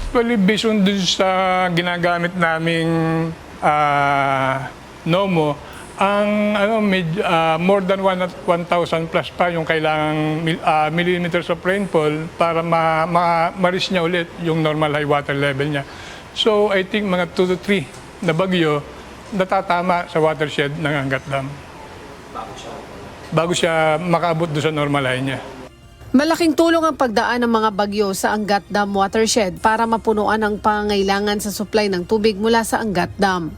Actually, based on dun sa ginagamit naming Nomo, ang more than 1,000 plus pa yung kailangang millimeters of rainfall para ma-reach niya ulit yung normal high water level niya. So I think mga 2 to 3 na bagyo natatama sa watershed ng Angat Dam. Bago siya makaabot doon sa normal high niya. Malaking tulong ang pagdaan ng mga bagyo sa Angat Dam watershed para mapunuan ang pangangailangan sa supply ng tubig mula sa Angat Dam.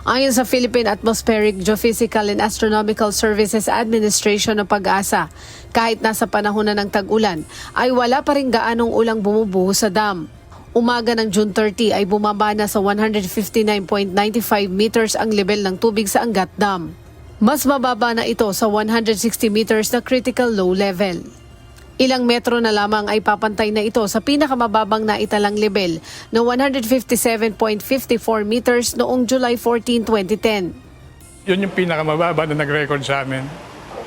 Ayon sa Philippine Atmospheric, Geophysical and Astronomical Services Administration ng Pag-asa, kahit nasa panahon na ng tag-ulan, ay wala pa rin gaanong ulang bumubuho sa dam. Umaga ng June 30 ay bumaba na sa 159.95 meters ang level ng tubig sa Angat Dam. Mas mababa na ito sa 160 meters na critical low level. Ilang metro na lamang ay papantay na ito sa pinakamababang naitalang level na 157.54 meters noong July 14, 2010. Yun yung pinakamababa na nag-record sa amin.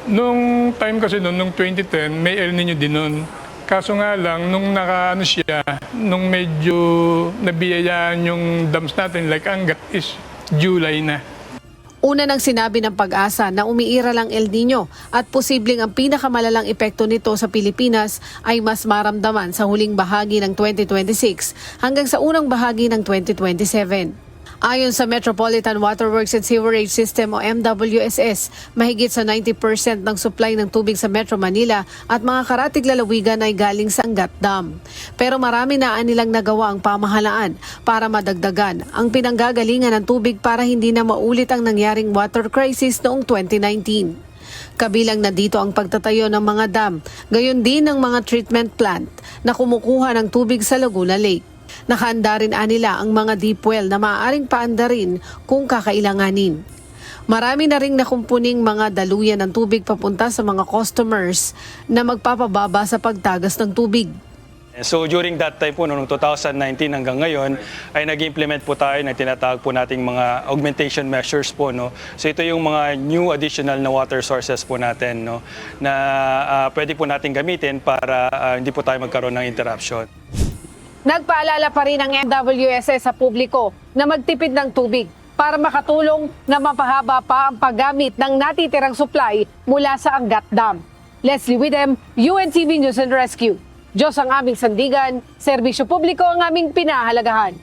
Nung time kasi nung 2010, may El Nino din nun. Kaso nga lang, nung nung medyo nabiyayaan yung dams natin like Angat is July na. Una nang sinabi ng Pag-asa na umiiral ang El Nino at posibleng ang pinakamalalang epekto nito sa Pilipinas ay mas maramdaman sa huling bahagi ng 2026 hanggang sa unang bahagi ng 2027. Ayon sa Metropolitan Waterworks and Sewerage System o MWSS, mahigit sa 90% ng supply ng tubig sa Metro Manila at mga karatig lalawigan ay galing sa Angat Dam. Pero marami na nilang nagawa ang pamahalaan para madagdagan ang pinanggagalingan ng tubig para hindi na maulit ang nangyaring water crisis noong 2019. Kabilang na dito ang pagtatayo ng mga dam, gayon din ng mga treatment plant na kumukuha ng tubig sa Laguna Lake. Nakahanda rin nila ang mga deep well na maaaring paandarin kung kakailanganin. Marami na ring nakumpuning mga daluyan ng tubig papunta sa mga customers na magpapababa sa pagtagas ng tubig. So during that time po, noong 2019 hanggang ngayon, ay nag-implement po tayo na tinatawag po nating mga augmentation measures po. No? So ito yung mga new additional na water sources po natin, no? Na pwede po natin gamitin para hindi po tayo magkaroon ng interruption. Nagpaalala pa rin ang MWSS sa publiko na magtipid ng tubig para makatulong na mapahaba pa ang paggamit ng natitirang supply mula sa Angat Dam. Leslie Widem, UNTV News and Rescue. Diyos ang aming sandigan, serbisyo publiko ang aming pinahalagahan.